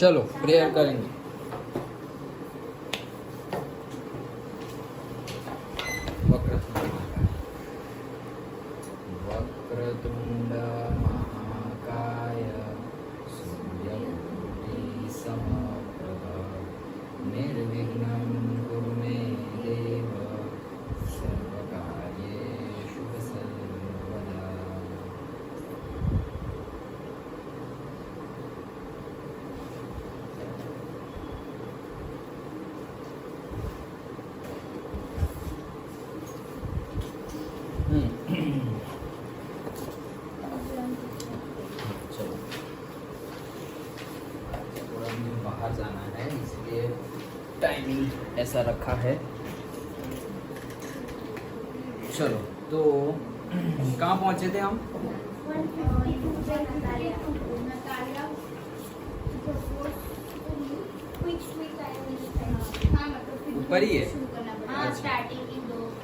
चलो प्रेयर करेंगे। वक्रतुंड महाकाय सूर्यकोटि समप्रभ निर्विघ्नं कुरु मे देव सर्वकार्येषु सर्वदा। चलो थोड़ा मुझे बाहर जाना है इसलिए टाइमिंग ऐसा रखा है। चलो तो कहाँ पहुँचे थे हम? ऊपर ही है।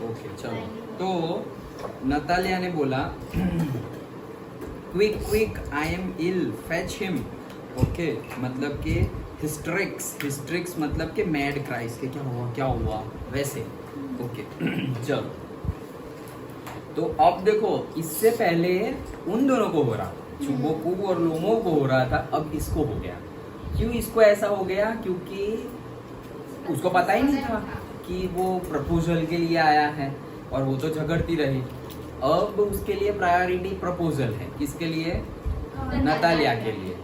ओके चलो तो नतालिया ने बोला quick quick I am ill fetch him. Okay मतलब कि हिस्ट्रिक्स मतलब कि मैड क्राइस के क्या हुआ वैसे। ओके चलो तो अब देखो इससे पहले उन दोनों को हो रहा, चुबोकू और लोमो को हो रहा था, अब इसको हो गया। क्यों इसको ऐसा हो गया? क्योंकि उसको पता ही नहीं था कि वो प्रपोजल के लिए आया है और वो तो झगड़ती रही। अब उसके लिए प्रायोरिटी प्रपोजल है। किसके लिए? नतालिया के लिए।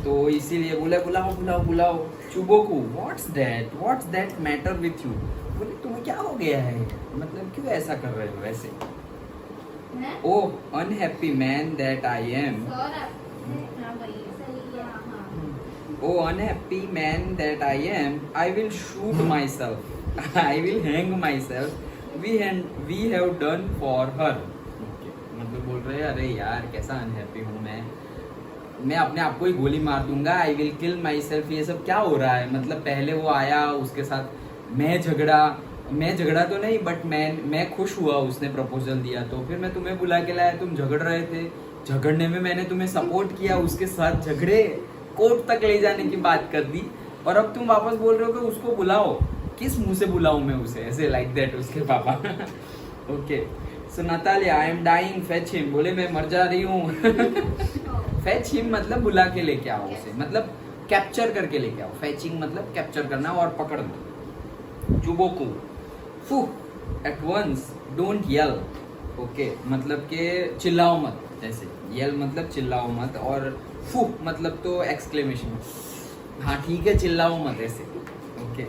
तो इसीलिए बोले बुलाओ बुलाओ बुलाओ Chubukov. What's that matter with you? बोले तुम्हें क्या हो गया है, मतलब क्यों ऐसा कर रहे हो वैसे? O unhappy man that I am, O unhappy man that I am, I will shoot myself, I will hang myself, we have done for her. मतलब बोल रहे हैं अरे यार कैसा अनहैप्पी हूँ मैं अपने आप को ही गोली मार दूंगा, I will kill my self. ये सब क्या हो रहा है? मतलब पहले वो आया, उसके साथ मैं झगड़ा तो नहीं बट मैं खुश हुआ उसने प्रपोजल दिया तो फिर मैं तुम्हें बुला के लाया, तुम झगड़ रहे थे, झगड़ने में मैंने तुम्हें सपोर्ट किया, उसके साथ झगड़े, कोर्ट तक ले जाने की बात कर दी और अब तुम वापस बोल रहे हो कि उसको बुलाओ। किस मुंह से बुलाऊं मैं उसे ऐसे लाइक दैट उसके पापा। Okay so Natalia I am dying fetch him. बोले मैं मर जा रही हूँ। फेच हिम मतलब बुला के लेके आओ उसे, मतलब कैप्चर करके लेके आओ। फेचिंग मतलब कैप्चर करना और पकड़ना। चुबोकू फू at once don't yell. Okay मतलब के चिल्लाओ मत, ऐसे येल मतलब चिल्लाओ मत और फू मतलब तो एक्सक्लेमेशन। हाँ ठीक है चिल्लाओ मत ऐसे। Okay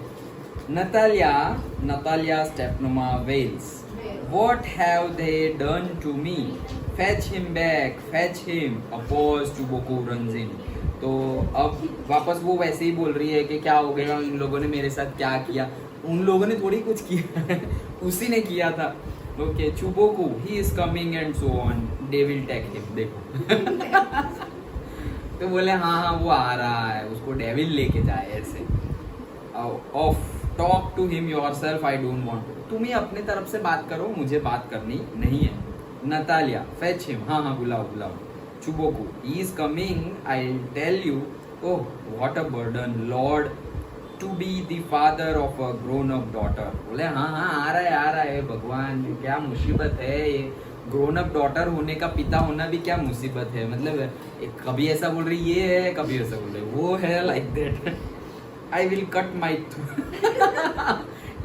Natalia Stepnoma wails. What have they done to me? Fetch him back, fetch him. A pause to Boku runs in. तो अब वापस वो वैसे ही बोल रही है कि क्या हो गया, इन लोगों ने मेरे साथ क्या किया। उन लोगों ने थोड़ी कुछ किया, उसी ने किया था। Okay Chubukov he is coming and so on, they will take him. देखो तो बोले हाँ वो आ रहा है, उसको डेविल लेके जाए ऐसे। Of talk to him yourself, I don't want. तुम ही अपने तरफ से बात करो, मुझे बात करनी नहीं है। नतालिया फेच हिम, हाँ बुलाओ। Chubukov he is coming, I tell you. Oh what a burden Lord to be the father of a grown up daughter. बोले हाँ आ रहा है भगवान, क्या मुसीबत है ये। ग्रोन अप डॉटर होने का पिता होना भी क्या मुसीबत है। मतलब कभी ऐसा बोल रही ये है, कभी ऐसा बोल रही वो है, like that. I will cut my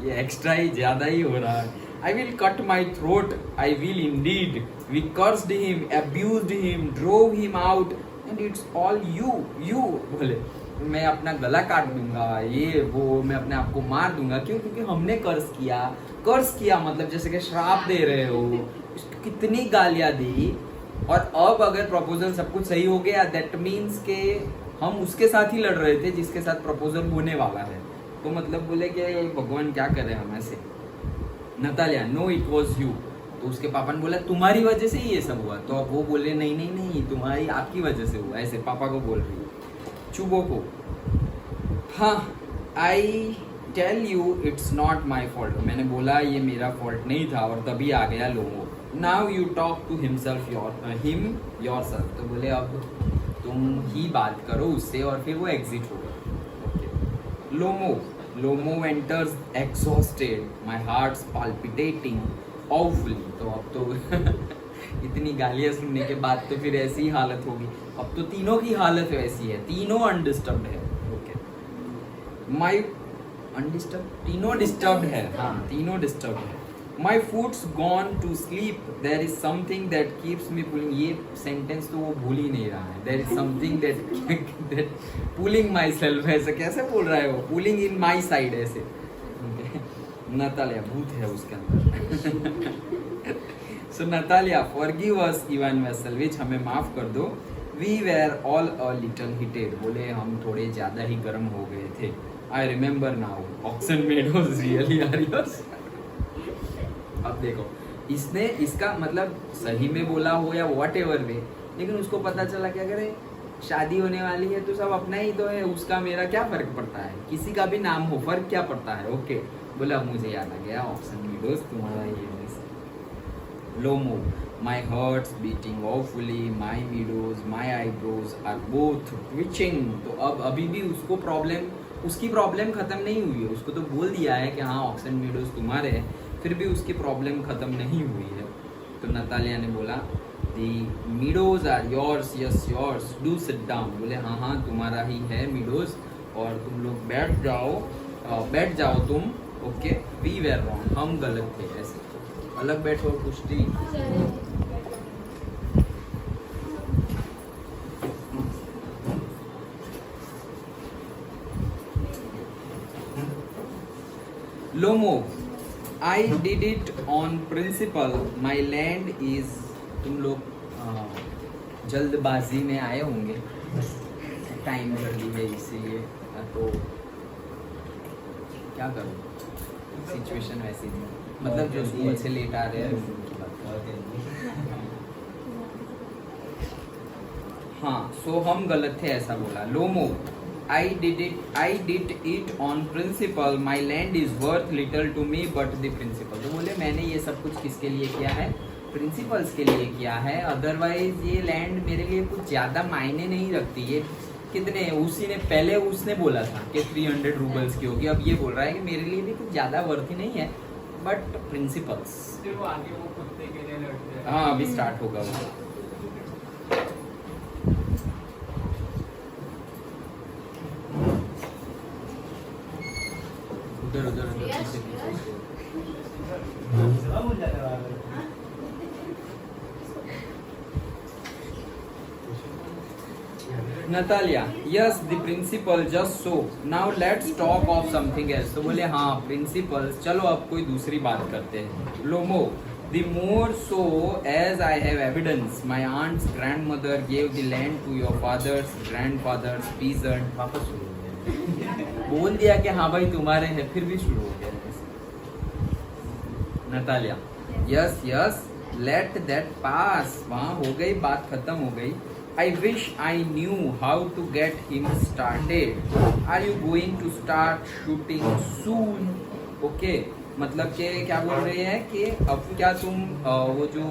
ये एक्स्ट्रा ही ज्यादा ही हो रहा है। I will cut my throat, I will indeed. We cursed him, abused him, drove him out, and it's all you. बोले मैं अपना गला काट दूंगा, ये वो मैं अपने आप को मार दूंगा। क्यों? क्योंकि हमने कर्ज किया मतलब जैसे कि श्राप दे रहे हो, कितनी गालियां दी। और अब अगर प्रपोजल सब कुछ सही हो गया, दैट मीन्स के हम उसके साथ ही लड़ रहे थे जिसके साथ प्रपोजल होने वाला है। तो मतलब बोले कि भगवान क्या करे हम ऐसे। Natalia no it was you. तो उसके पापा ने बोला तुम्हारी वजह से ही ये सब हुआ। तो अब वो बोले नहीं तुम्हारी आपकी वजह से हुआ, ऐसे पापा को बोल रही है। चुबोकू हाँ I tell you it's not my fault. मैंने बोला ये मेरा फॉल्ट नहीं था और तभी आ गया लोगों। Now you talk to him yourself. तो बोले अब तुम तुम ही बात करो उससे, और फिर वो एग्जिट हो गया। Okay. Lomov enters exhausted, my heart palpitating awfully. तो अब तो इतनी गालियां सुनने के बाद तो फिर ऐसी ही हालत होगी। अब तो तीनों की हालत वैसी है, तीनों अनडिस्टर्ब्ड है। ओके। माई अनडिस्टर्ब, तीनों डिस्टर्ब्ड है, हाँ तीनों डिस्टर्ब्ड है। My foot's gone to sleep, there is something that keeps me pulling. ये सेंटेंस तो वो भूल ही नहीं रहा है। There is something that pulling myself, ऐसे कैसे बोल रहा है वो, पुलिंग इन माई साइड ऐसे। नतालिया, भूत है उसके अंदर। So Natalia, forgive us Ivan Vasilevich, हमें माफ कर दो। We were all a little heated, बोले हम थोड़े ज़्यादा ही गर्म हो गए थे। I remember now, Oxen Meadows really are yours। अब देखो, इसने इसका मतलब सही में बोला हो या whatever वे, लेकिन उसको पता चला कि अगर शादी होने वाली है तो सब अपना ही तो है, उसका मेरा क्या फर्क पड़ता है, किसी का भी नाम हो फर्क क्या पड़ता है। ओके, बोला मुझे याद आ गया ऑक्सन मीडोज तुम्हारा ये। Lomo, my heart's beating awfully, my meadows, my eyebrows are both twitching। तो अब अभी भी उसको प्रॉब्लम, उसकी प्रॉब्लम खत्म नहीं हुई है। उसको तो बोल दिया है कि हाँ ऑक्सन मीडोज तुम्हारे हैं, फिर भी उसकी प्रॉब्लम खत्म नहीं हुई है। तो नतालिया ने बोला the meadows are yours, yes yours, do sit down. बोले हाँ हाँ तुम्हारा ही है मीडोज, और तुम लोग बैठ जाओ तुम। ओके। वी वेर रॉन्ग, हम गलत थे। ऐसे अलग बैठो कुश्ती। Lomov, I did it on principle, my land is. तुम लोग जल्दबाजी में आए होंगे, टाइम कर ली है इसीलिए, तो क्या करूँ, सिचुएशन वैसी थी। मतलब जो स्कूल से लेट आ रहे हैं उनकी बात। हाँ, सो हम गलत थे ऐसा बोला। Lomov, I did it on principle, my land is worth little to me but the principle. तो बोले मैंने ये सब कुछ किसके लिए किया है, प्रिंसिपल्स के लिए किया है, अदरवाइज ये लैंड मेरे लिए कुछ ज़्यादा मायने नहीं रखती। ये कितने, उसी ने पहले उसने बोला था कि 300 रूबल्स की होगी, अब ये बोल रहा है कि मेरे लिए भी कुछ ज़्यादा वर्थ ही नहीं है, बट प्रिंसिपल्स। हाँ अभी स्टार्ट होगा वो। उधर उधर Natalia, yes, the principal just so. Now let's talk of something else. तो बोले हाँ प्रिंसिपल्स, चलो अब कोई दूसरी बात करते हैं। लोमो, the more so as I have evidence, my aunt's grandmother gave the land to your father's grandfather's peasant। वापस शुरू हो गया। बोल दिया कि हाँ भाई तुम्हारे हैं, फिर भी शुरू हो गया। Natalia, yes yes, let that pass। वहाँ हो गई बात, खत्म हो गई। I wish I knew how to get him started। Are you going to start shooting soon? Okay, मतलब कि क्या बोल रहे हैं कि अब क्या तुम वो जो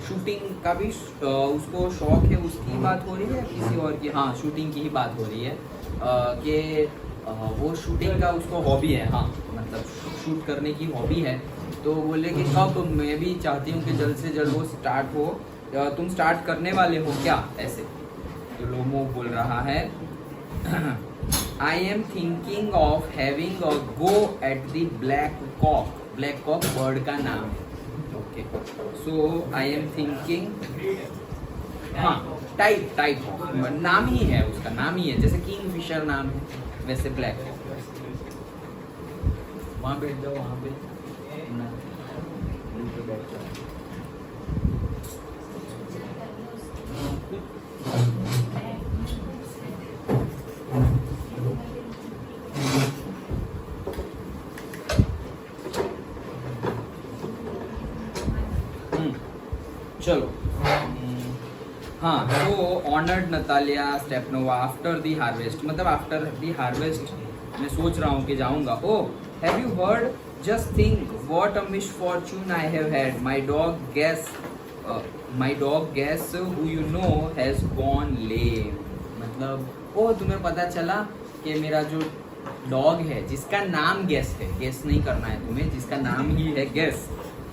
शूटिंग का भी उसको शौक है, उसकी बात हो रही है किसी और की? हाँ शूटिंग की ही बात हो रही है कि वो शूटिंग का उसको हॉबी है। हाँ मतलब शूट करने की हॉबी है। तो बोले कि कब, मैं भी चाहती हूँ कि जल्द से जल्द वो स्टार्ट हो, तुम स्टार्ट करने वाले हो क्या ऐसे? तो लोमो बोल रहा है I am thinking of having a go at the black cock. Black cock bird का नाम है। Okay, so I am thinking, हाँ टाइप ऑफ नाम ही है, उसका नाम ही है, जैसे किंग फिशर नाम है वैसे ब्लैक कॉक। वहाँ बैठ जाओ, वहाँ पे बैठ जाओ। चलो हाँ, तो honoured Natalia Stepanovna after the harvest, मतलब आफ्टर दी हार्वेस्ट मैं सोच रहा हूँ कि जाऊँगा। Oh have you heard, just think what a misfortune I have had, my dog Guess who you know has gone lame. मतलब ओ तुम्हें पता चला कि मेरा जो डॉग है जिसका नाम गेस है, गेस नहीं करना है तुम्हें, जिसका नाम ही है गेस,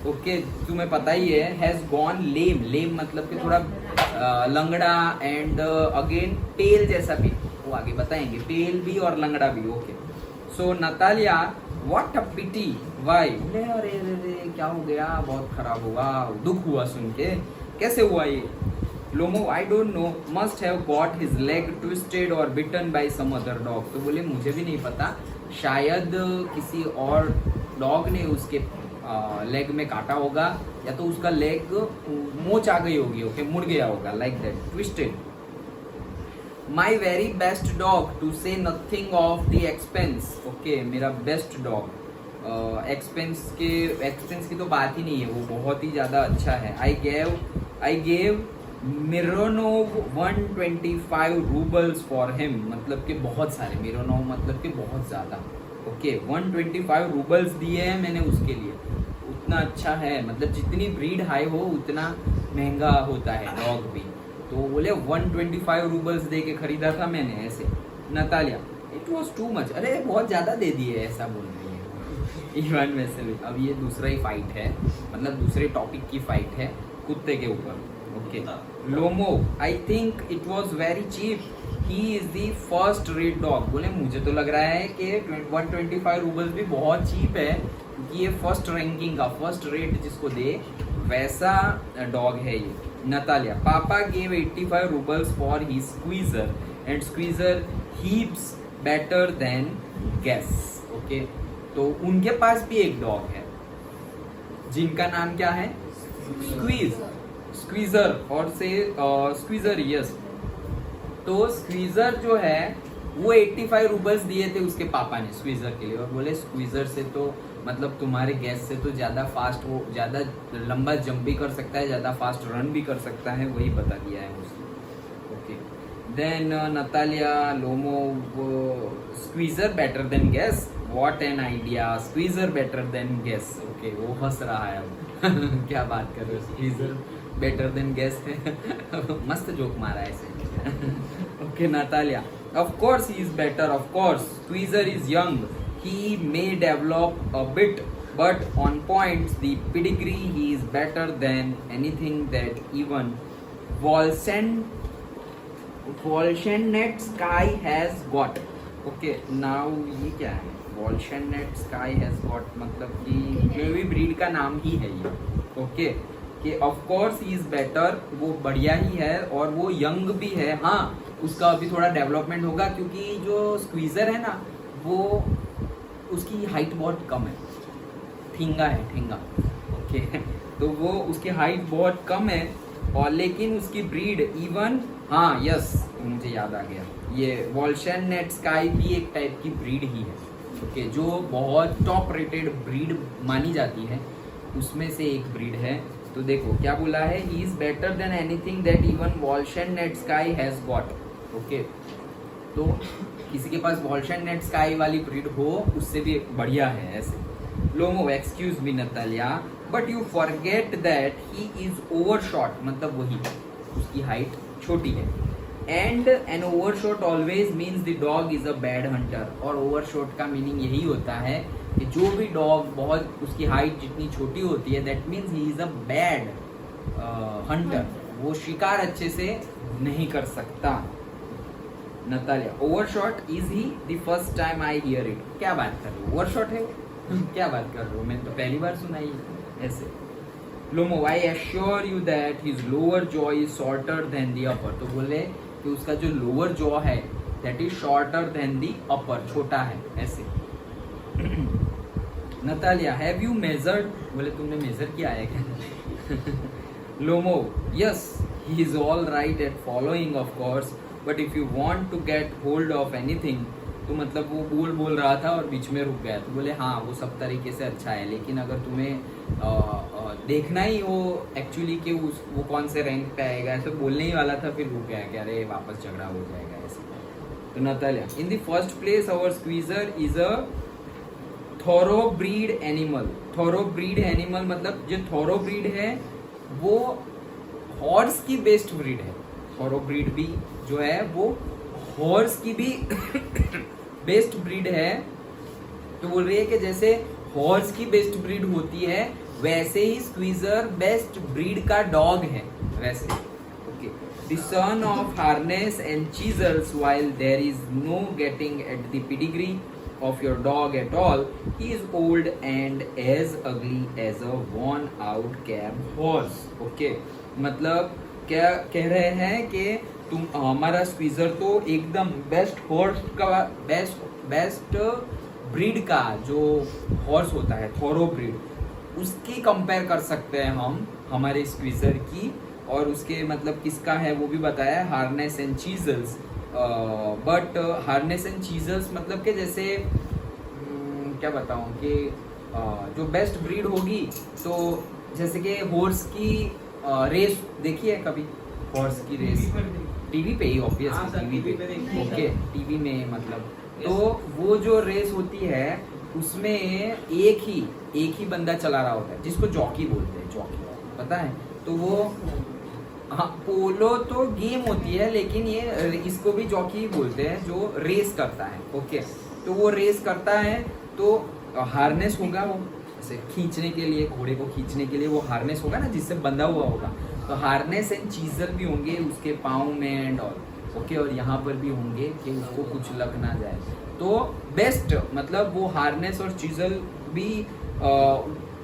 ओके तुम्हें पता ही है, हैज गॉन लेम, लेम मतलब कि थोड़ा लंगड़ा एंड अगेन पेल जैसा भी, वो आगे बताएंगे, पेल भी और लंगड़ा भी, okay. So Natalia what a pity, why, अरे अरे क्या हो गया, बहुत खराब हुआ, दुख हुआ सुन के, कैसे हुआ ये? Lomov I don't know, must have got his leg twisted और bitten by some other dog. तो बोले मुझे भी नहीं पता, शायद किसी और डॉग ने उसके लेग में काटा होगा, या तो उसका लेग मोच आ गई होगी, ओके मुड़ गया होगा, like that, twisted. My very best dog to say nothing of the expense, okay मेरा बेस्ट डॉग, एक्सपेंस की तो बात ही नहीं है, वो बहुत ही ज़्यादा अच्छा है। I gave Mironov 125 roubles for him, मतलब कि बहुत सारे, मिरोनोव मतलब कि बहुत ज़्यादा, ओके 125 रूबल्स दिए हैं मैंने उसके लिए, उतना अच्छा है, मतलब जितनी ब्रीड हाई हो उतना महंगा होता है डॉग भी, तो बोले 125 रूबल्स दे के खरीदा था मैंने, ऐसे। Natalia it was too much, अरे बहुत ज़्यादा दे दिए, ऐसा बोल रही है इवन वैसे भी। अब ये दूसरा ही फाइट है, मतलब दूसरे टॉपिक की फाइट है कुत्ते के ऊपर, okay. Lomov I think it was very cheap, he is the first rate dog, बोले मुझे तो लग रहा है कि 125 रूबल्स भी बहुत चीप है, क्योंकि ये फर्स्ट रैंकिंग का, फर्स्ट रेट जिसको दे वैसा डॉग है ये। Natalia papa gave 85 roubles for he Squeezer and Squeezer heaps better than Guess, okay. तो उनके पास भी एक डॉग है जिनका नाम क्या है, स्क्वीजर और से स्क्वीजर, यस। तो स्क्वीजर जो है वो 85 रूबल्स दिए थे उसके पापा ने स्क्वीजर के लिए, और बोले स्क्वीजर से तो मतलब तुम्हारे गैस से तो ज़्यादा फास्ट, वो ज़्यादा लंबा जंप भी कर सकता है, ज़्यादा फास्ट रन भी कर सकता है, वही बता दिया है उसने, okay. Then Natalia Lomov Squeezer better than Guess, what an idea, Squeezer better than Guess, okay वो हंस रहा है अब क्या बात कर रहे हो, स्क्वीजर बेटर देन गेस है मस्त जोक मारा है ऐसे okay. Natalia of course he is better, of course squeezer is young, he may develop a bit, but on points the pedigree he is better than anything that even Volshennet Sky has got, okay। now ये क्या है, Volshennet Sky has got मतलब कि कोई breed का नाम ही है ये, ओके कि of course he is better, वो बढ़िया ही है और वो यंग भी है, हाँ उसका अभी थोड़ा डेवलपमेंट होगा, क्योंकि जो स्क्वीजर है ना वो उसकी हाइट बहुत कम है, ठिंगा है, ठिंगा, ओके तो वो उसकी हाइट बहुत कम है, और लेकिन उसकी ब्रीड इवन, हाँ यस मुझे याद आ गया, ये वॉल्शननेट स्काई भी एक टाइप की ब्रीड ही है, ओके जो बहुत टॉप रेटेड ब्रीड मानी जाती है, उसमें से एक ब्रीड है। तो देखो क्या बोला है, he is better than anything that even Volchanetsky has got, okay. तो किसी के पास वॉल्शननेट स्काई वाली ब्रीड हो उससे भी बढ़िया है ऐसे। Lomov excuse me Natalia, but you forget that he is overshot, मतलब वही उसकी हाइट छोटी है, and an overshot always means the dog is a bad hunter, और ओवरशॉट का मीनिंग यही होता है कि जो भी डॉग बहुत उसकी हाइट जितनी छोटी होती है that means he is a bad Hunter, वो शिकार अच्छे से नहीं कर सकता। Natalia overshot is he the first time I hear it, क्या बात कर रहे हो, ओवरशॉट है क्या बात कर रहे हो, मैं तो पहली बार सुना ही ऐसे। Lomov I assure you that his lower jaw is shorter than the upper, तो बोले कि उसका जो लोअर जॉ है that is shorter than the upper, छोटा है ऐसे। नतालिया हैव यू मेजर्ड, बोले तुमने मेजर किया है क्या Lomov yes he is all right at following of course, but if you want to get hold of anything, तो मतलब वो बोल रहा था और बीच में रुक गया, तो बोले हाँ वो सब तरीके से अच्छा है, लेकिन अगर तुम्हें देखना ही हो एक्चुअली कि वो कौन से रैंक पे आएगा, ऐसे बोलने ही वाला था, फिर रुक गया कि अरे वापस झगड़ा हो जाएगा ऐसे। तो Natalia in the first place our Squeezer is a thoroughbred animal, thoroughbred animal मतलब जो थोरोब्रीड है वो हॉर्स की बेस्ट ब्रीड है, थोरोब्रीड भी जो है वो हॉर्स की भी बेस्ट ब्रीड है, तो बोल रही है कि जैसे हॉर्स की बेस्ट ब्रीड होती है वैसे ही स्क्वीजर बेस्ट ब्रीड का डॉग है वैसे। Okay, the son of Harness and Chisels while there is no getting at the pedigree of your dog at all, he is old and as ugly as a worn out cab horse. Okay, मतलब क्या कह रहे हैं कि तुम हमारा squeezer तो एकदम बेस्ट हॉर्स का बेस्ट ब्रीड का जो हॉर्स होता है थोरो ब्रीड, उसकी कंपेयर कर सकते हैं हम हमारे स्क्वीजर की। और उसके मतलब किसका है वो भी बताया है, Harness and Chisels. But Harness and Chisels मतलब कि जैसे क्या बताऊं कि जो बेस्ट ब्रीड होगी, तो जैसे कि हॉर्स की रेस देखी है कभी? हॉर्स की रेस टीवी पे ही ऑब्वियसली, टीवी पे। ओके, टीवी में मतलब तो वो जो रेस होती है उसमें एक ही बंदा चला रहा होता है जिसको जॉकी बोलते हैं, जॉकी पता है? तो वो हाँ, पोलो तो गेम होती है लेकिन ये इसको भी जॉकी ही बोलते हैं जो रेस करता है। ओके, तो वो रेस करता है तो हार्नेस होगा, वो ऐसे खींचने के लिए, घोड़े को खींचने के लिए वो हार्नेस होगा ना जिससे बंधा हुआ होगा, तो हार्नेस एंड चीजल भी होंगे उसके पाँव में एंड ऑल। ओके, और यहाँ पर भी होंगे कि उसको कुछ लग ना जाए। तो बेस्ट मतलब वो हार्नेस और चीजल भी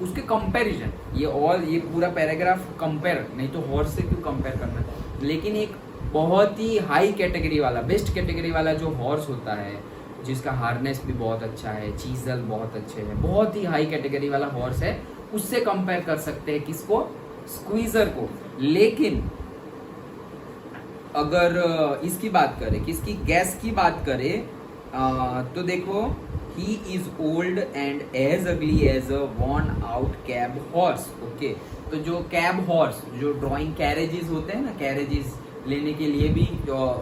उसके कंपैरिजन, ये पूरा पैराग्राफ कंपेयर, नहीं तो हॉर्स से क्यों कंपेयर करना, लेकिन एक बहुत ही हाई कैटेगरी वाला, बेस्ट कैटेगरी वाला जो हॉर्स होता है जिसका हार्नेस भी बहुत अच्छा है, चीजल बहुत अच्छे हैं, बहुत ही हाई कैटेगरी वाला हॉर्स है, उससे कंपेयर कर सकते हैं किसको? स्क्वीजर को। लेकिन अगर इसकी बात करें, किसकी? गैस की बात करें, तो देखो he is old and as ugly as a worn out cab horse. Okay, तो जो कैब हॉर्स, जो ड्राइंग कैरेजेस होते हैं ना, कैरेजेस लेने के लिए भी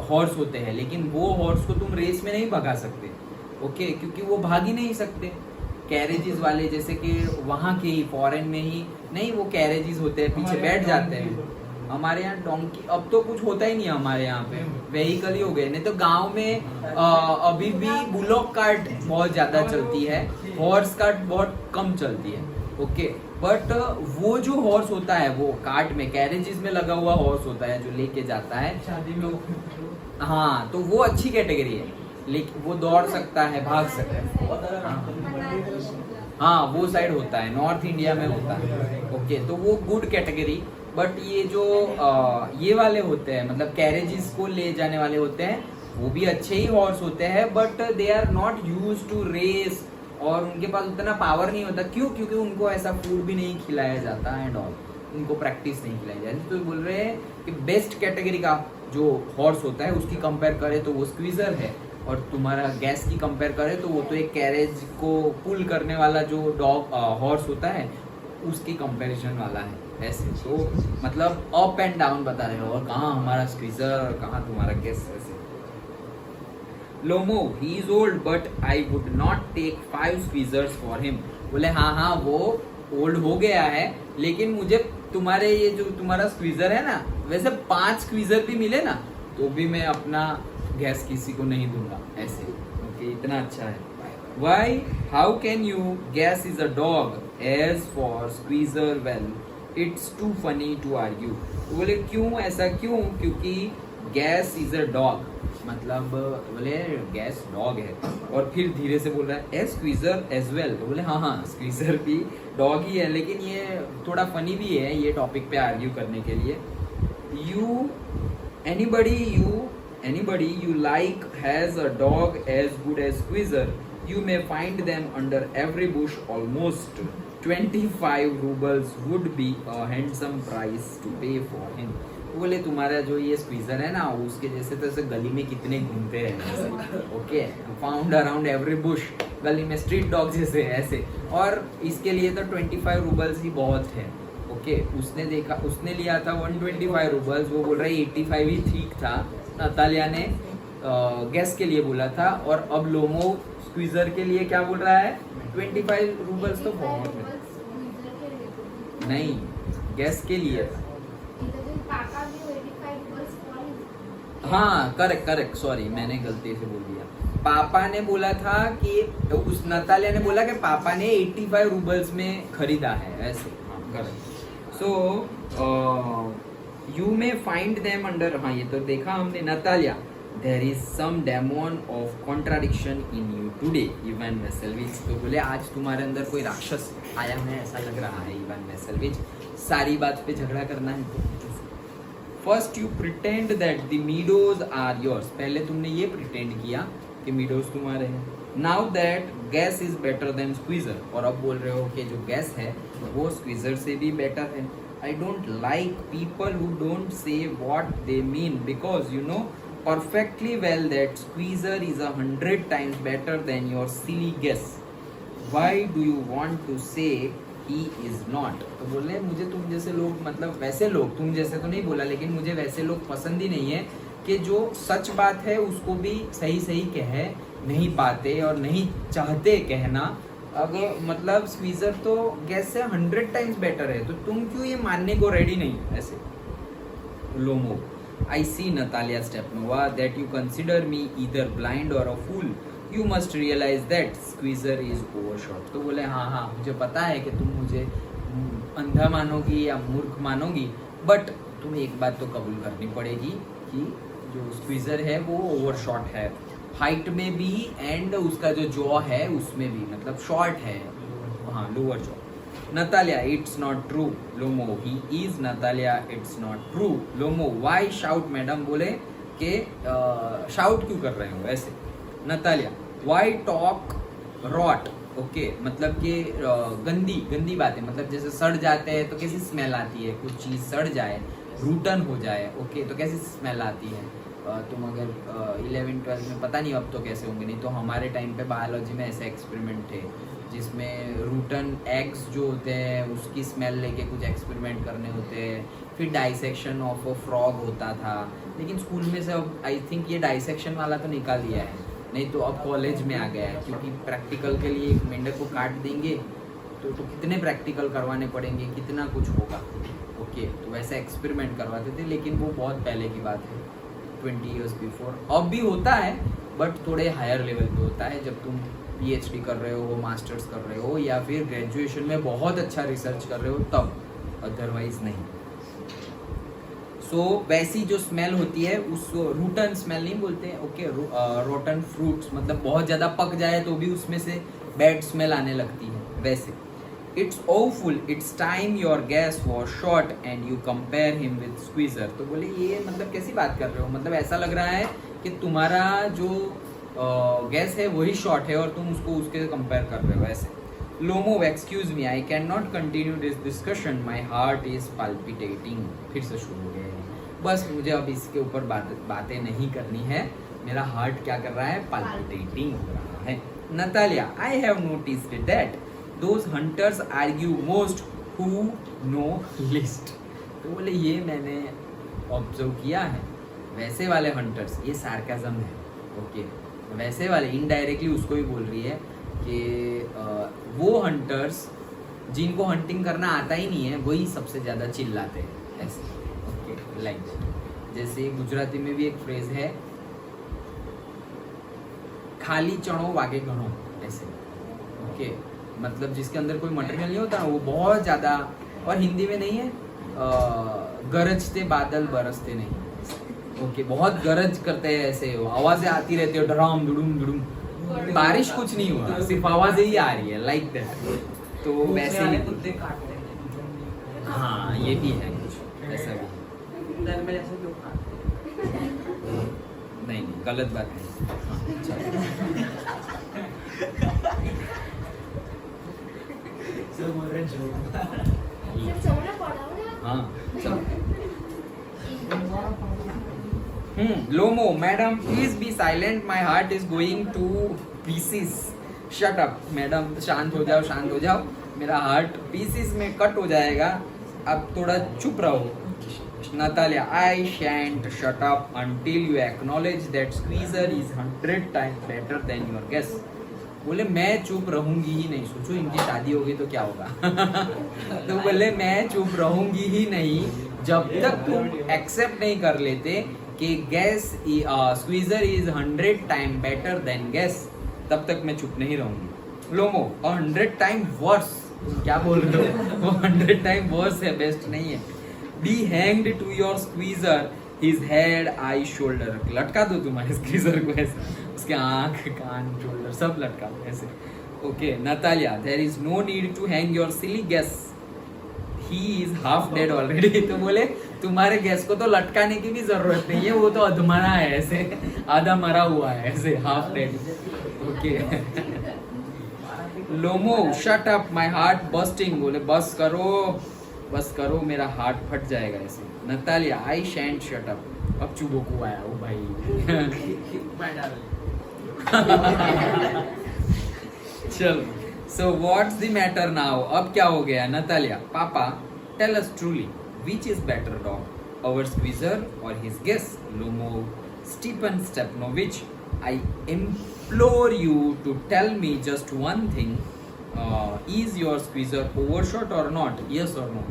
हॉर्स होते हैं, लेकिन वो हॉर्स को तुम रेस में नहीं भगा सकते। ओके, क्योंकि वो भाग ही नहीं सकते। कैरेजेस वाले जैसे कि वहाँ के ही फॉरेन में ही नहीं, वो कैरेजेस होते हैं, पीछे बैठ जाते हैं। हमारे यहाँ डोंकी अब तो कुछ होता ही नहीं है हमारे यहाँ पे, व्हीकल ही हो गए। नहीं तो गांव में अभी भी बुलॉक कार्ट बहुत ज्यादा चलती है, हॉर्स कार्ट बहुत कम चलती है। ओके, बट वो जो हॉर्स होता है वो कार्ट में, कैरेजेस में लगा हुआ हॉर्स होता है जो लेके जाता है शादी में, हाँ, तो वो अच्छी कैटेगरी है, लेकिन वो दौड़ सकता है, भाग सकता है। हाँ, वो साइड होता है, नॉर्थ इंडिया में होता है। ओके, तो वो गुड कैटेगरी। बट ये जो ये वाले होते हैं, मतलब कैरेजेस को ले जाने वाले होते हैं, वो भी अच्छे ही हॉर्स होते हैं, but they are not use to race, और उनके पास उतना पावर नहीं होता। क्यों? क्योंकि उनको ऐसा फूड भी नहीं खिलाया जाता एंड ऑल, उनको प्रैक्टिस नहीं खिलाई जाती। तो बोल रहे हैं कि बेस्ट कैटेगरी का जो हॉर्स होता है उसकी कंपेयर करें तो वो स्क्वीजर है, और तुम्हारा गैस की कंपेयर करें तो वो तो एक कैरेज को पुल करने वाला जो डॉग हॉर्स होता है उसकी कंपैरिजन वाला है। ऐसे तो मतलब अप एंड डाउन बता रहे हो, और कहाँ हमारा स्क्वीजर और कहाँ तुम्हारा गैस। ऐसे Lomov, he is old but I would not take 5 Squeezers for him. बोले हाँ वो ओल्ड हो गया है, लेकिन मुझे तुम्हारे ये जो तुम्हारा स्क्वीजर है ना, वैसे 5 स्क्वीजर भी मिले ना तो भी मैं अपना गैस किसी को नहीं दूंगा। ऐसे ओके, इतना अच्छा है। Why? How can you guess is a dog? As for squeezer, well, it's too funny to argue. बोले क्यों, ऐसा क्यों? क्योंकि गैस इज अ डॉग, मतलब बोले गैस डॉग है, और फिर धीरे से बोल रहा है एज स्क्वीजर एज वेल। तो बोले हाँ स्क्वीजर भी डॉग ही है, लेकिन ये थोड़ा फनी भी है ये टॉपिक पे आर्ग्यू करने के लिए। Anybody you like has a dog as good as Squeezer. You may find them under every bush almost. 25 rubles would be a handsome price to pay for him. बोले तुम्हारा जो ये स्क्वीजर है ना, उसके जैसे तो गली में कितने घूमते रहने। Okay, found around every Bush, गली में स्ट्रीट डॉग जैसे ऐसे, और इसके लिए तो 25 रूबल्स ही बहुत है। ओके, उसने लिया था 125 रूबल्स, वो बोल रहा है 85 ही ठीक था। नतालिया ने गैस के लिए बोला था, और अब लोमो स्क्वीजर के लिए क्या बोल रहा है? 25 रूबल्स तो बहुत है। नहीं, गैस के लिए था। हाँ करेक्ट करेक्ट, सॉरी मैंने गलती से बोल दिया। पापा ने बोला था कि उस नतालिया ने बोला कि पापा ने 85 रूबल्स में खरीदा है, ऐसे। हाँ correct. So you may find them under, हाँ ये तो देखा हमने। Natalia, there is some demon of contradiction in you today Ivan Vasilevich. तो बोले आज तुम्हारे अंदर कोई राक्षस आया है ऐसा लग रहा है इवान वेसेलविच, सारी बात पे झगड़ा करना है तो। First you pretend that the meadows are yours, पहले तुमने ये प्रिटेंड किया कि मीडोज तुम्हारे हैं। Now that Guess is better than Squeezer, और अब बोल रहे हो कि जो गैस है वो स्क्वीजर से भी बेटर है। I don't like people who don't say what they mean because you know perfectly well that squeezer is 100 times better than your silly guess. Why do you want to say he is not? तो बोले मुझे तुम जैसे लोग, मतलब वैसे लोग, तुम जैसे तो नहीं बोला लेकिन मुझे वैसे लोग पसंद ही नहीं है कि जो सच बात है उसको भी सही सही कह नहीं पाते और नहीं चाहते कहना। अगर मतलब स्क्वीजर तो गैस से 100 टाइम्स बेटर है, तो तुम क्यों ये मानने को रेडी नहीं ऐसे। लोमो, I see Natalia Stepnova that you consider me either blind or a fool. You must realize that squeezer is overshot. तो बोले हाँ हाँ मुझे पता है कि तुम मुझे अंधा मानोगी या मूर्ख मानोगी, बट तुम्हें एक बात तो कबूल करनी पड़ेगी कि जो स्क्वीजर है वो ओवरशॉट है, हाइट में भी एंड उसका जो जॉ है उसमें भी, मतलब शॉर्ट है, हाँ lower jaw. Natalia, it's not true. Lomo, he is Natalia. It's not true. Lomo, why shout, madam? बोले कि shout क्यों कर रहे हो ऐसे। Natalia, why talk rot? Okay, मतलब कि गंदी बातें, मतलब जैसे सड़ जाते हैं तो कैसी स्मेल आती है, कुछ चीज़ सड़ जाए, रूटन हो जाए, ओके तो कैसी स्मेल आती है। तुम अगर 11-12 में, पता नहीं अब तो कैसे होंगे, नहीं तो हमारे टाइम पे बायोलॉजी में ऐसे एक्सपेरिमेंट थे जिसमें रूटन एग्स जो होते हैं उसकी स्मेल लेके कुछ एक्सपेरिमेंट करने होते हैं, फिर डाइसेक्शन ऑफ अ फ्रॉग होता था। लेकिन स्कूल में से अब आई थिंक ये डाइसेक्शन वाला तो निकाल दिया है, नहीं तो अब कॉलेज में आ गया है, क्योंकि प्रैक्टिकल के लिए एक मेंढक को काट देंगे तो कितने प्रैक्टिकल करवाने पड़ेंगे, कितना कुछ होगा। ओके तो वैसा एक्सपेरिमेंट करवाते थे, लेकिन वो बहुत पहले की बात है, 20 years बिफोर। अब भी होता है बट थोड़े हायर लेवल पे होता है, जब तुम PhD कर रहे हो, मास्टर्स कर रहे हो, या फिर ग्रेजुएशन में बहुत अच्छा रिसर्च कर रहे हो तब, अदरवाइज नहीं। सो वैसी जो स्मेल होती है उसको रूटन स्मेल नहीं बोलते, ओके रोटन फ्रूट्स, मतलब बहुत ज़्यादा पक जाए तो भी उसमें से बैड स्मेल आने लगती है वैसे। It's awful, it's time your gas was short and you compare him with squeezer. तो बोले ये मतलब कैसी बात कर रहे हो, मतलब ऐसा लग रहा है कि तुम्हारा जो गैस है वही शॉर्ट है और तुम उसको उसके कंपेयर कर रहे हो ऐसे। Lomov, excuse me, I can not continue this discussion, my heart is palpitating. फिर से शुरू हो गया है, बस मुझे अब इसके ऊपर बातें नहीं करनी है, मेरा हार्ट क्या कर रहा है, पाल्पिटेटिंग हो रहा है। Natalia, I have noticed that those hunters argue most who know list. तो बोले ये मैंने ऑब्जर्व किया है, वैसे वाले हंटर्स, ये सार्काज्म है, ओके वैसे वाले, इनडायरेक्टली उसको ही बोल रही है कि वो हंटर्स जिनको हंटिंग करना आता ही नहीं है वही सबसे ज़्यादा चिल्लाते हैं ऐसे, ओके लाइक जैसे गुजराती में भी एक फ्रेज है, खाली चणो वागे घणो ऐसे, ओके मतलब जिसके अंदर कोई मटेरियल नहीं होता वो बहुत ज़्यादा, और हिंदी में नहीं है गरजते बादल बरसते नहीं, ओके बहुत गरज करते हैं ऐसे, आवाजें आती रहती है डराम डुडुम डुडुम, बारिश कुछ नहीं हुआ, सिर्फ आवाजें ही आ रही है लाइक दैट। तो वैसे ही कुत्ते काटते हैं, हाँ ये भी है कुछ ऐसा भी, नहीं गलत बात है। हाँ चलो। Lomo, madam, please be silent. My heart is going to pieces. Shut up, madam. शांत हो जाओ, शांत हो जाओ. मेरा हार्ट पीसेस में कट हो जाएगा. अब थोड़ा चुप रहो. Natalia, I shan't shut up until you acknowledge that squeezer is 100 times better than your guess. बोले मैं चुप रहूंगी ही नहीं. सोचो इनकी शादी होगी तो क्या होगा. तो बोले मैं चुप रहूंगी ही नहीं जब तक तुम एक्सेप्ट नहीं कर लेते कि gas squeezer is 100 time better than gas, तब तक मैं चुप नहीं रहूंगी। लोमो 100 टाइम वर्स, क्या बोल रहे हो? वो 100 टाइम वर्स है, बेस्ट नहीं है। Be hanged to your Squeezer his head I shoulder, लटका दो तुम्हारे स्क्वीजर को ऐसे, उसके आंख कान शोल्डर सब लटका दो ऐसे। Okay Natalia, there is no need to hang your silly Guess, he is half dead already. तो बोले तुम्हारे गैस को तो लटकाने की भी जरूरत नहीं है, वो तो अधमरा है ऐसे, आधा मरा हुआ है ऐसे, half dead. Okay Lomov shut up my heart bursting, बोले बस करो मेरा हार्ट फट जाएगा ऐसे। Natalia I shan't shut up, अब चुबोकू आया वो भाई। चलो so what's the matter now, अब क्या हो गया? Natalia papa tell us truly which is better dog, our squeezer or his guess? Lomo Stephen Stepnovich, I implore you to tell me just one thing, is your squeezer overshot or not, yes or no?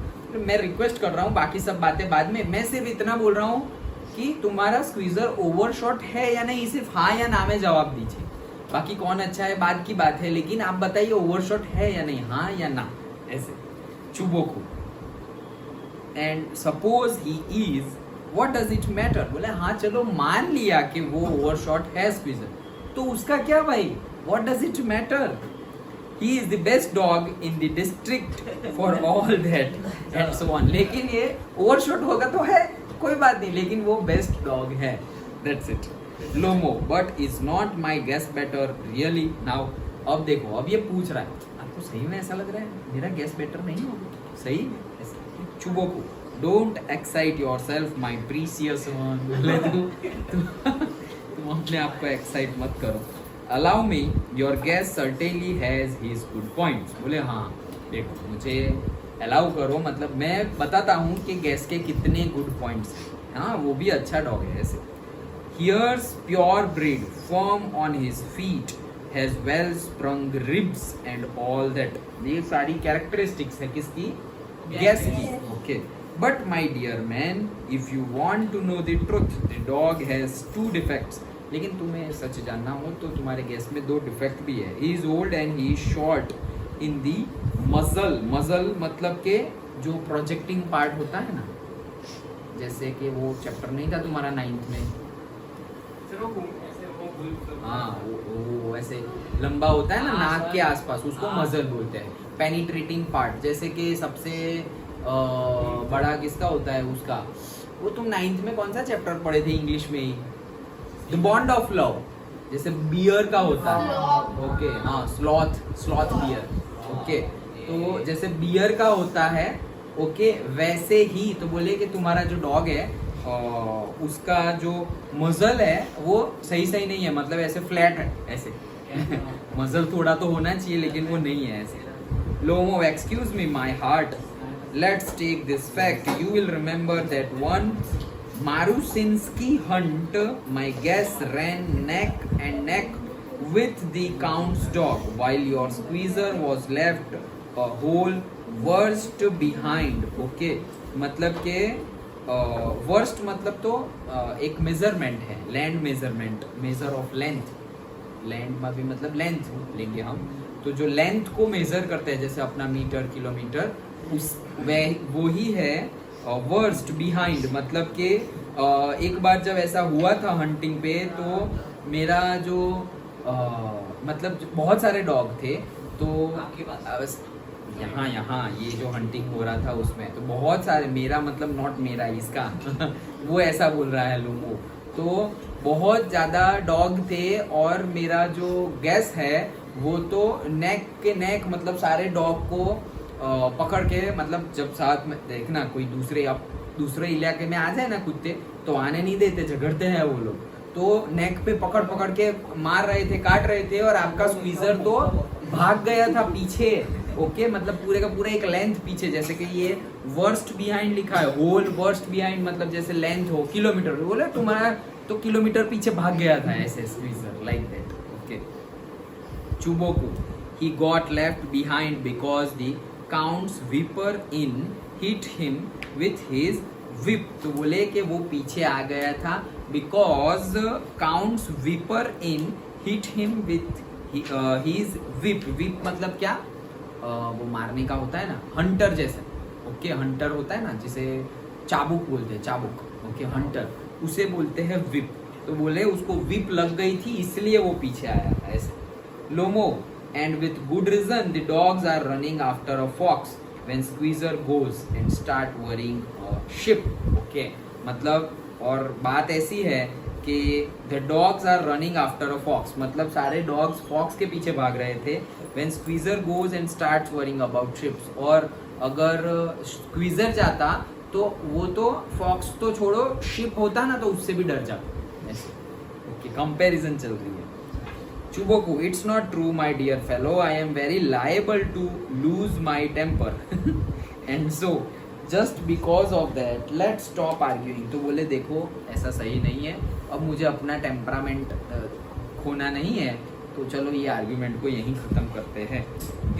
मैं request कर रहा हूँ, बाकी सब बातें बाद में, मैं सिर्फ इतना बोल रहा हूँ कि तुम्हारा स्क्वीजर ओवरशॉट है या नहीं, सिर्फ हाँ या ना में जवाब दीजिए। बाकी कौन अच्छा है बाद की बात है, लेकिन आप बताइए ओवरशॉट है या नहीं, हाँ या ना ऐसे। Chubukov and suppose he is, what does it matter? बोले हाँ चलो मान लिया कि वो ओवरशॉट है स्क्वीजर, तो उसका क्या भाई, what does it matter? He is the best dog in the district for all that and so on. लेकिन ये ओवरशॉट होगा तो है, कोई बात नहीं, लेकिन वो बेस्ट डॉग है, that's it. Lomov but is not my Guess better really now. अब देखो, अब ये पूछ रहा है आपको सही में ऐसा लग रहा है मेरा गेस बेटर नहीं होगा सही में? Chubukov don't excite yourself my precious one, तुम अपने आप को एक्साइट मत करो। Allow me your Guess certainly has his good points, बोले हाँ देखो मुझे अलाउ करो, मतलब मैं बताता हूँ कि गैस के कितने गुड पॉइंट्स हैं, हाँ वो भी अच्छा डॉग है ऐसे। Here's pure breed firm on his feet has well sprung ribs and all that, ये सारी कैरेक्टरिस्टिक्स है किसकी? गैस की। Okay but my dear man if you want to know the truth the dog has 2 defects, लेकिन तुम्हें सच जानना हो तो तुम्हारे गैस में 2 डिफेक्ट भी है। He is old and he is short in the muzzle, muzzle मतलब के जो प्रोजेक्टिंग पार्ट होता है ना, जैसे कि वो चैप्टर नहीं था तुम्हारा 9th में, हाँ वो ऐसे लंबा होता है ना नाक के आसपास, उसको मजल बोलते हैं। पेनिट्रेटिंग पार्ट, जैसे कि सबसे बड़ा किसका होता है उसका, वो तुम 9th में कौन सा चैप्टर पढ़े थे इंग्लिश में ही, द बॉन्ड ऑफ लव, जैसे बियर का होता है। ओके हाँ स्लॉथ बियर। ओके तो जैसे बियर का होता है, ओके वैसे ही तो बोले कि तुम्हारा जो डॉग है उसका जो मजल है वो सही नहीं है, मतलब ऐसे फ्लैट है ऐसे। मजल थोड़ा तो होना चाहिए लेकिन वो नहीं है ऐसे। Lomov excuse me my heart, let's take this fact, you will remember that one Marusinski hunt, my guess ran neck and neck with the count's dog, while your squeezer was left a whole worst behind. Okay, मतलब के worst मतलब तो एक measurement है, land measurement, measure of length, land में भी मतलब length लेंगे हम, तो जो लेंथ को मेजर करते हैं जैसे अपना मीटर किलोमीटर, उस वो ही है वर्स्ट बिहाइंड, मतलब कि एक बार जब ऐसा हुआ था हंटिंग पे, तो मेरा जो मतलब बहुत सारे डॉग थे, तो यहाँ ये जो हंटिंग हो रहा था उसमें तो बहुत सारे, मेरा मतलब नॉट मेरा इसका वो ऐसा बोल रहा है लोगों, तो बहुत ज़्यादा डॉग थे और मेरा जो गैस है वो तो नेक के नेक, मतलब सारे डॉग को पकड़ के, मतलब जब साथ में देखना कोई दूसरे इलाके में आ जाए ना कुत्ते तो आने नहीं देते, झगड़ते हैं वो लोग, तो नेक पे पकड़ के मार रहे थे, काट रहे थे, और आपका स्क्वीजर तो भाग गया था पीछे। ओके मतलब पूरे का पूरा एक लेंथ पीछे, जैसे कि ये वर्स्ट बिहाइंड लिखा है, होल वर्स्ट बिहाइंड, मतलब जैसे लेंथ हो किलोमीटर, बोले तुम्हारा तो किलोमीटर पीछे भाग गया था ऐसे Squeezer, like that. Okay Chubukov, he got left behind because the count's whipper in hit him with his whip, तो बोले कि वो पीछे आ गया था because count's whipper in hit him with his whip. Whip मतलब क्या? वो मारने का होता है ना, हंटर जैसे. ओके, हंटर होता है ना, जिसे चाबुक बोलते हैं, चाबुक. ओके, हंटर उसे बोलते हैं विप. तो बोले उसको विप लग गई थी इसलिए वो पीछे आया था ऐसे. लोमो, and with good reason the dogs are running after a fox when squeezer goes and start worrying a ship. Okay, मतलब और बात ऐसी है कि the dogs are running after a fox, मतलब सारे dogs fox के पीछे भाग रहे थे. when squeezer goes and starts worrying about ships, और अगर squeezer जाता तो वो तो fox तो छोड़ो, ship होता ना तो उससे भी डर जाता ऐसे. ओके, कंपैरिजन चल रही है. Chuboku, it's not true, my dear fellow. I am very liable to lose my temper. And so, just because of that, let's stop arguing. तो बोले देखो ऐसा सही नहीं है, अब मुझे अपना टेम्परामेंट खोना नहीं है, तो चलो ये आर्ग्यूमेंट को यहीं ख़त्म करते हैं.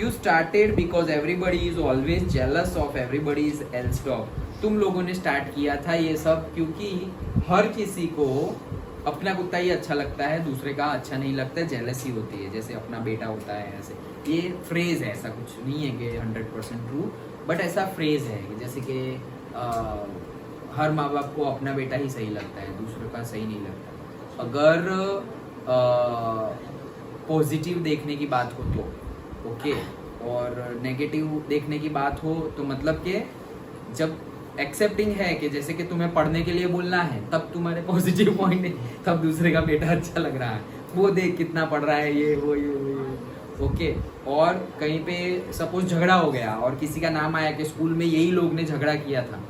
You started because everybody is always jealous of everybody's else dog. तुम लोगों ने स्टार्ट किया था ये सब क्योंकि हर किसी को अपना कुत्ता ही अच्छा लगता है, दूसरे का अच्छा नहीं लगता है, जेलसी होती है. जैसे अपना बेटा होता है ऐसे. ये फ्रेज है, ऐसा कुछ नहीं है कि 100% ट्रू, बट ऐसा फ्रेज है कि जैसे कि हर माँ बाप को अपना बेटा ही सही लगता है, दूसरे का सही नहीं लगता. अगर पॉजिटिव देखने की बात हो तो ओके, और नेगेटिव देखने की बात हो तो मतलब कि जब एक्सेप्टिंग है कि जैसे कि तुम्हें पढ़ने के लिए बोलना है तब तुम्हारे पॉजिटिव पॉइंट है, तब दूसरे का बेटा अच्छा लग रहा है, वो देख कितना पढ़ रहा है, ये वो ओके. और कहीं पे सपोज झगड़ा हो गया और किसी का नाम आया कि स्कूल में यही लोग ने झगड़ा किया था,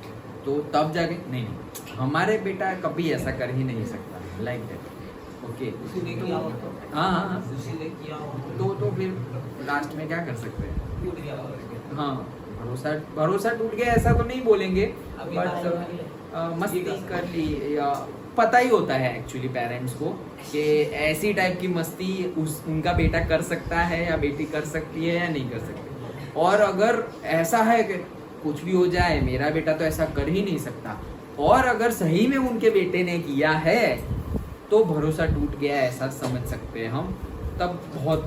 तो तब जाके नहीं हमारे बेटा कभी ऐसा कर ही नहीं सकता, लाइक दैट. ओके, हाँ, तो फिर लास्ट में क्या कर सकते हैं? हाँ, भरोसा टूट गया ऐसा तो नहीं बोलेंगे, बट मस्ती कर ली, या पता ही होता है एक्चुअली पेरेंट्स को कि ऐसी टाइप की मस्ती उनका बेटा कर सकता है या बेटी कर सकती है या नहीं कर सकती. और अगर ऐसा है कि कुछ भी हो जाए मेरा बेटा तो ऐसा कर ही नहीं सकता, और अगर सही में उनके बेटे ने किया है तो भरोसा टूट गया ऐसा समझ सकते हैं हम. तब बहुत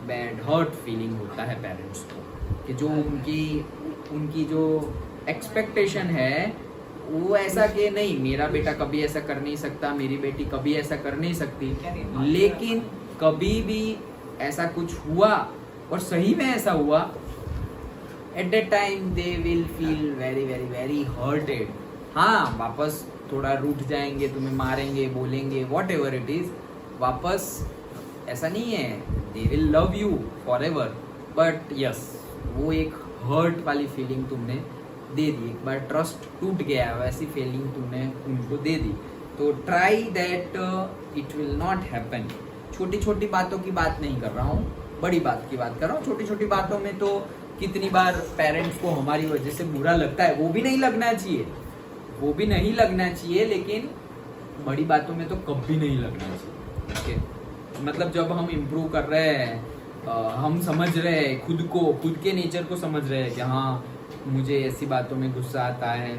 बैड हर्ट फीलिंग होता है पेरेंट्स को कि जो उनकी जो एक्सपेक्टेशन है वो ऐसा कि नहीं मेरा बेटा कभी ऐसा कर नहीं सकता, मेरी बेटी कभी ऐसा कर नहीं सकती. लेकिन कभी भी ऐसा कुछ हुआ और सही में ऐसा हुआ, at that time they will feel very very very hurted. हाँ, वापस थोड़ा रूठ जाएंगे, तुम्हें मारेंगे, बोलेंगे, वॉट एवर इट इज. वापस ऐसा नहीं है, they will love you for ever, but yes वो एक हर्ट वाली फीलिंग तुमने दे दी, एक बार ट्रस्ट टूट गया वैसी फीलिंग तुमने उनको दे दी. तो try that it will not happen. छोटी छोटी बातों की बात नहीं कर रहा हूँ, बड़ी बात की बात कर रहा हूँ. छोटी छोटी बातों में तो कितनी बार पेरेंट्स को हमारी वजह से बुरा लगता है, वो भी नहीं लगना चाहिए, लेकिन बड़ी बातों में तो कभी नहीं लगना चाहिए. ओके, मतलब जब हम इम्प्रूव कर रहे हैं, हम समझ रहे हैं खुद के नेचर को समझ रहे हैं कि हाँ मुझे ऐसी बातों में गुस्सा आता है,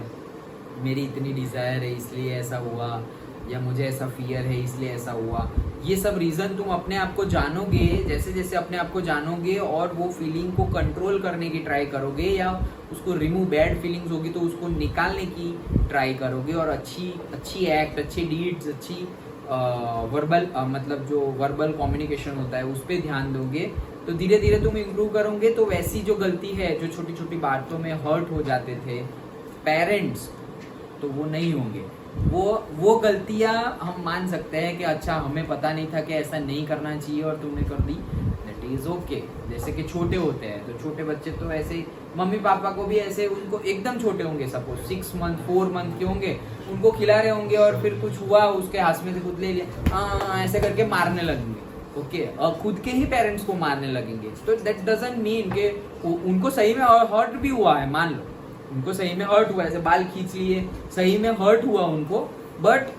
मेरी इतनी डिज़ायर है इसलिए ऐसा हुआ, या मुझे ऐसा फियर है इसलिए ऐसा हुआ. ये सब रीज़न तुम अपने आप को जानोगे, जैसे जैसे अपने आप को जानोगे और वो फीलिंग को कंट्रोल करने की ट्राई करोगे, या उसको रिमूव, बैड फीलिंग्स होगी तो उसको निकालने की ट्राई करोगे, और अच्छी एक्ट, अच्छी डीड्स, अच्छी वर्बल मतलब जो वर्बल कम्युनिकेशन होता है उस पर ध्यान दोगे, तो धीरे धीरे तुम इम्प्रूव करोगे. तो वैसी जो गलती है, जो छोटी छोटी बातों में हर्ट हो जाते थे पेरेंट्स, तो वो नहीं होंगे. वो गलतियां हम मान सकते हैं कि अच्छा हमें पता नहीं था कि ऐसा नहीं करना चाहिए और तुमने कर दी, दैट इज ओके. जैसे कि छोटे होते हैं तो छोटे बच्चे तो ऐसे, मम्मी पापा को भी ऐसे, उनको एकदम छोटे होंगे, सपोज 6 मंथ 4 मंथ के होंगे, उनको खिला रहे होंगे और फिर कुछ हुआ, उसके हाथ में से खुद ले लिया, ऐसे करके मारने लगेंगे. ओके, और खुद के ही पेरेंट्स को मारने लगेंगे. तो दैट डजंट मीन कि उनको सही में हर्ट भी हुआ है, मान लो उनको सही में हर्ट हुआ, ऐसे बाल खींच लिए, सही में हर्ट हुआ उनको, बट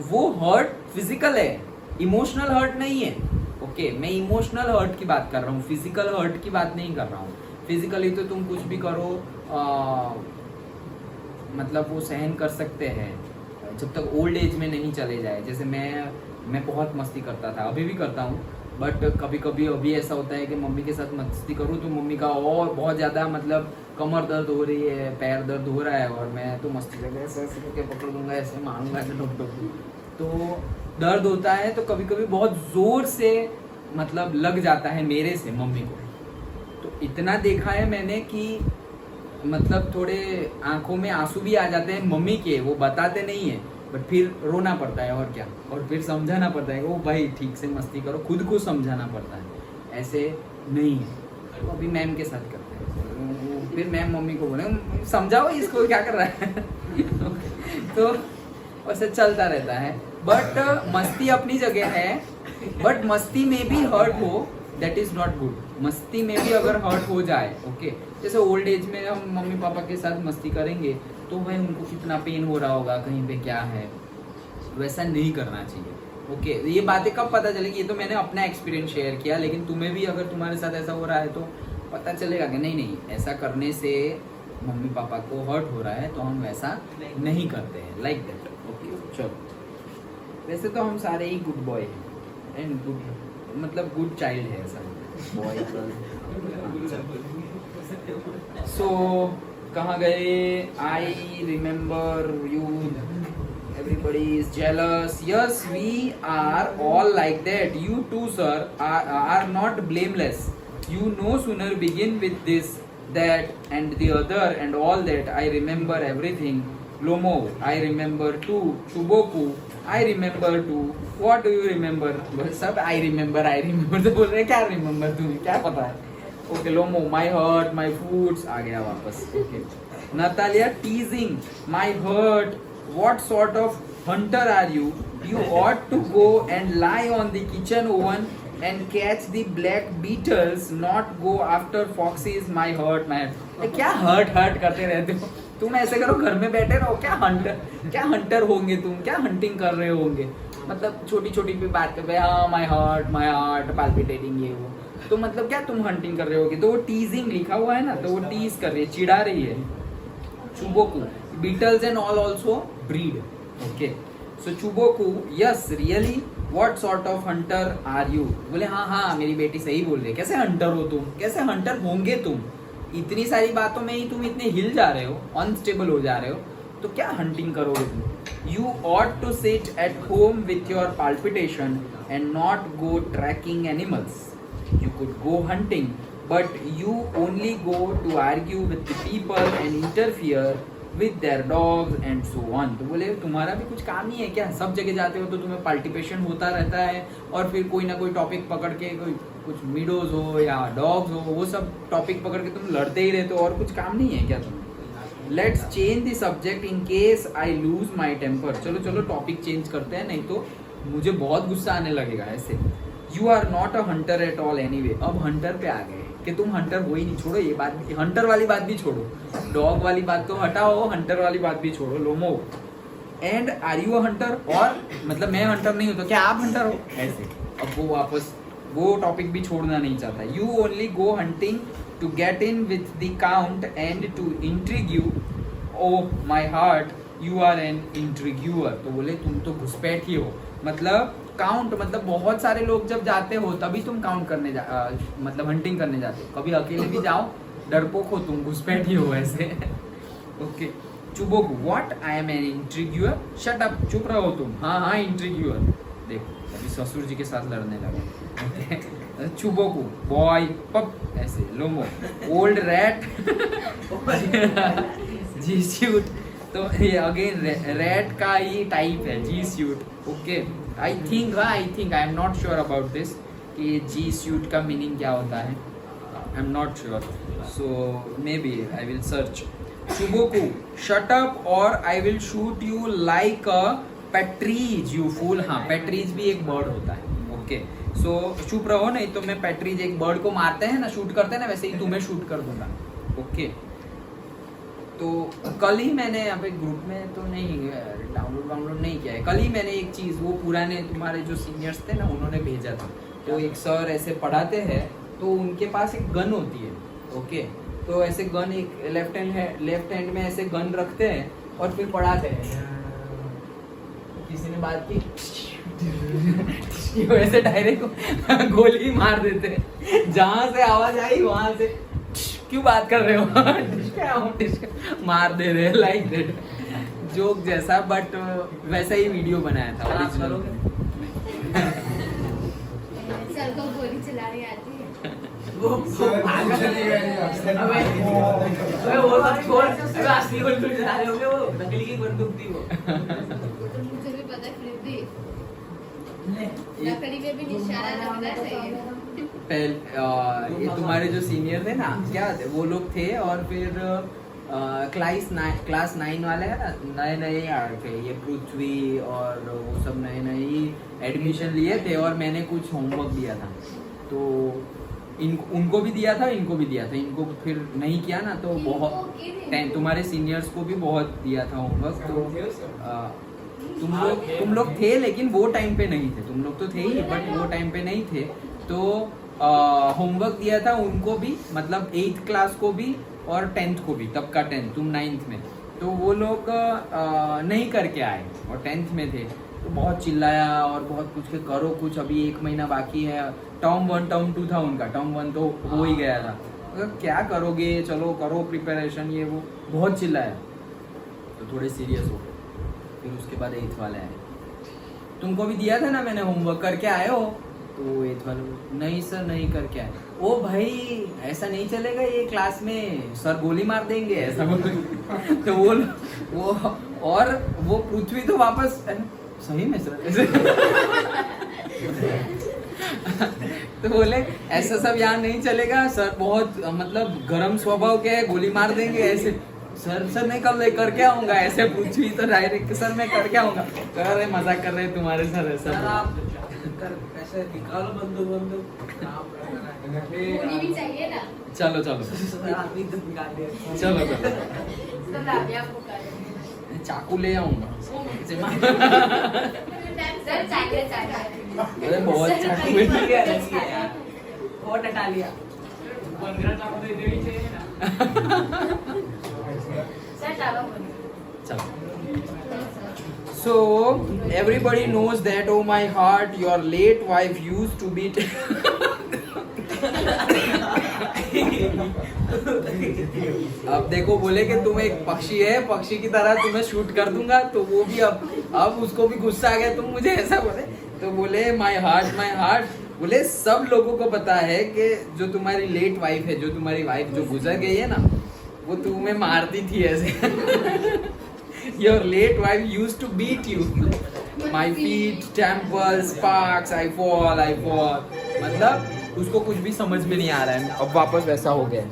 वो हर्ट फिजिकल है, इमोशनल हर्ट नहीं है. ओके, मैं इमोशनल हर्ट की बात कर रहा हूँ, फिजिकल हर्ट की बात नहीं कर रहा हूँ. फिजिकली तो तुम कुछ भी करो, मतलब वो सहन कर सकते हैं, जब तक ओल्ड एज में नहीं चले जाए। जैसे मैं बहुत मस्ती करता था, अभी भी करता हूँ, बट कभी कभी अभी ऐसा होता है कि मम्मी के साथ मस्ती करूँ तो मम्मी का और बहुत ज़्यादा मतलब कमर दर्द हो रही है, पैर दर्द हो रहा है, और मैं तो मस्ती करके ऐसे ऐसे करके पकड़ दूंगा, ऐसे मारूंगा, ऐसे ठोक ठोक, तो दर्द होता है। तो कभी कभी बहुत ज़ोर से मतलब लग जाता है मेरे से मम्मी को। तो इतना देखा है मैंने कि मतलब थोड़े आंखों में आंसू भी आ जाते हैं मम्मी के, वो बताते नहीं है, बट फिर रोना पड़ता है और क्या, और फिर समझाना पड़ता है कि वो भाई ठीक से मस्ती करो, खुद को समझाना पड़ता है, ऐसे नहीं है। तो अभी मैम के साथ करते हैं, फिर मैम मम्मी को बोले समझाओ इसको क्या कर रहा है तो वैसे चलता रहता है। बट मस्ती अपनी जगह है, बट मस्ती में भी हर्ट हो दैट इज नॉट गुड। मस्ती में भी अगर हर्ट हो जाए, ओके, जैसे ओल्ड एज में हम मम्मी पापा के साथ मस्ती करेंगे तो भाई उनको कितना पेन हो रहा होगा, कहीं पे क्या है, वैसा नहीं करना चाहिए। ओके, ये बातें कब पता चलेगी, ये तो मैंने अपना एक्सपीरियंस शेयर किया, लेकिन तुम्हें भी अगर तुम्हारे साथ ऐसा हो रहा है तो पता चलेगा कि नहीं ऐसा करने से मम्मी पापा को हर्ट हो रहा है, तो हम वैसा नहीं करते हैं, लाइक दैट। ओके, चलो, वैसे तो हम सारे ही गुड बॉय हैं एंड गुड मतलब गुड चाइल्ड है ऐसा बॉय। सो कहाँ गए, I remember you, everybody is jealous, yes we are all like that, you too sir are not blameless, you no sooner begin with this that and the other and all that, I remember everything, Lomo I remember too, Chuboku I remember too, what do you remember, सब I remember तो बोल रहे क्या remember तुम्हें क्या पता है। Okay, Lomo my heart my foods आ गया वापस। Okay, Natalia teasing my heart, what sort of hunter are you, you ought to go and lie on the kitchen oven and catch the black beetles, not go after foxes, my heart my heart। क्या hurt करते रहते हो तुम, ऐसे करो घर में बैठे रहो, क्या हंटर होंगे तुम, क्या हंटिंग कर रहे होंगे, मतलब छोटी छोटी भी बात कर, हाँ माय हार्ट पाल्पिटेटिंग ये वो, तो मतलब क्या तुम हंटिंग कर रहे होगे। तो वो टीजिंग लिखा हुआ है ना, तो वो टीज कर रही है, चिढ़ा रही है। Chuboku, beetles and all also breed. Okay, so Chuboku, yes really, what sort of hunter are you? बोले हाँ मेरी बेटी सही बोल रही है, कैसे हंटर हो तुम, कैसे हंटर होंगे तुम, इतनी सारी बातों में ही तुम इतने हिल जा रहे हो, अनस्टेबल हो जा रहे हो, तो क्या हंटिंग करोगे तुम। You ought to sit at home with your palpitation and not go tracking animals. You could go hunting, but you only go to argue with the people and interfere with their dogs and so on। तो बोले तुम्हारा भी कुछ काम नहीं है क्या, सब जगह जाते हो तो तुम्हें पार्टिसिपेशन होता रहता है, और फिर कोई ना कोई टॉपिक पकड़ के, कोई कुछ मीडोज हो या डॉग्स हो, वो सब टॉपिक पकड़ के तुम लड़ते ही रहते हो, और कुछ काम नहीं है क्या तुम्हें। Let's change the subject in case I lose my temper. चलो टॉपिक चेंज करते हैं, नहीं तो मुझे बहुत गुस्सा आने लगेगा ऐसे। You are not a hunter at all anyway. अब हंटर पे आ गए कि तुम हंटर हो ही नहीं। छोड़ो ये बात, हंटर वाली बात भी छोड़ो, डॉग वाली बात तो हटाओ, हंटर वाली बात भी छोड़ो। Lomov, and are you a hunter, और मतलब मैं हंटर नहीं हूँ तो क्या आप हंटर हो, ऐसे। अब वो वापस वो टॉपिक भी छोड़ना नहीं चाहता। You only go hunting to get in with the count and to intrigue you, oh my heart you are an intriguer. तो बोले तुम तो घुसपैठ ही हो, मतलब काउंट, मतलब बहुत सारे लोग जब जाते हो तभी तुम काउंट करने मतलब हंटिंग करने जाते हो, कभी अकेले भी जाओ, डरपोक हो तुम, घुसपैठ ही हो ऐसे। Okay, Chubukov, what I am an intriguer, shut up, चुप रहो तुम, हाँ इंट्रिग्यूअर। देखो अभी ससुर जी के साथ लड़ने लगे। चुबोकू, बॉय पप, ऐसे। Lomov, old rat, Jesuit, तो ये अगेन रैट का ही टाइप है, Jesuit. Okay, I think I am not sure about this कि जी सूट का मीनिंग क्या होता है, I am not sure, so maybe I will search. Chubukov, shut up और I will shoot you like a partridge you fool. हाँ, partridge भी एक bird होता है। ओके, सो चुप रहो, नहीं तो मैं पैट्रीज, एक बर्ड को मारते हैं ना, शूट करते हैं ना, वैसे ही तुम्हें शूट कर दूंगा। ओके, तो कल ही मैंने यहाँ पे ग्रुप में तो नहीं डाउनलोड नहीं किया है, कल ही मैंने एक चीज़, वो पुराने तुम्हारे जो सीनियर्स थे ना, उन्होंने भेजा था। तो एक सर ऐसे पढ़ाते हैं, तो उनके पास एक गन होती है। ओके, तो ऐसे गन, एक लेफ्ट हैंड में ऐसे गन रखते हैं और फिर पढ़ाते हैं, किसी ने बात की वैसे डायरेक्ट गोली मार देते, जहां से आवाज आई वहां से क्यों बात कर रहे हो मार दे रहे, लाइक दैट जोक जैसा, बट वैसा ही वीडियो बनाया था ओरिजिनल। सर को गोली चलाने आती है। वो सब छोड़, अबे असली गोली थोड़ी चला रहे होंगे, वो नकली की बंदूक थी वो। मुझे भी पता कृति लकड़ी में भी निशाना लगना चाहिए। ये तुम्हारे जो सीनियर थे ना, क्या थे वो लोग थे, और फिर क्लास 9 वाले है ना, नए नए आए थे, ये पृथ्वी और वो सब नए नए एडमिशन लिए थे, और मैंने कुछ होमवर्क दिया था, तो उनको भी दिया था, इनको भी दिया था, इनको फिर नहीं किया ना, तो बहुत तुम्हारे सीनियर्स को भी बहुत दिया था होमवर्क। तो तुम लोग थे, लेकिन वो टाइम पे नहीं थे, तुम लोग तो थे ही, बट वो टाइम पे नहीं थे, तो होमवर्क दिया था उनको भी, मतलब 8th क्लास को भी और 10th को भी, तब का 10th, तुम 9th में, तो वो लोग नहीं करके आए और 10th में थे, तो बहुत चिल्लाया और बहुत कुछ के करो कुछ, अभी 1 महीना बाकी है, टर्म 1 टर्म 2 था उनका, टर्म 1 तो हो ही गया था, तो क्या करोगे, चलो करो प्रिपरेशन, ये वो बहुत चिल्लाया, तो थोड़े सीरियस हो गए। फिर उसके बाद 8th वाले आए, तुमको भी दिया था ना मैंने होमवर्क, करके आए हो, तो 8th वाले नहीं सर नहीं करके आए। ओ भाई ऐसा नहीं चलेगा, ये क्लास में सर गोली मार देंगे, ऐसा तो वो और वो पृथ्वी तो वापस सही में सर तो बोले ऐसा सब यहाँ नहीं चलेगा सर, बहुत मतलब गरम स्वभाव के है, गोली मार देंगे ऐसे। सर मैं कब करके आऊंगा, ऐसे पृथ्वी तो डायरेक्ट सर मैं करके आऊंगा, कर रहे मजाक कर रहे तुम्हारे सर, ऐसा ऐसे निकालो बंदूक गोली भी चाहिए ना। चलो चलो चलो चाकू ले आऊंगा सर चाहिए अरे बहुत चाकू बहुत हटा लिया 15 चाकू दे दीजिए ना। सर डालो चलो। So everybody knows that, oh my heart, your late wife used to be अब देखो बोले कि तुम एक पक्षी है, पक्षी की तरह तुम्हें शूट कर दूंगा, तो वो भी अब उसको भी गुस्सा आ गया, तुम मुझे ऐसा बोले, तो बोले माय हार्ट, बोले सब लोगों को पता है कि जो तुम्हारी लेट वाइफ है, जो तुम्हारी वाइफ जो गुजर गई है ना, वो तुम्हें मारती थी ऐसे Your late wife used to beat you. My feet, temples, sparks, I fall. मतलब उसको कुछ भी समझ में नहीं आ रहा है, अब वापस वैसा हो गया है।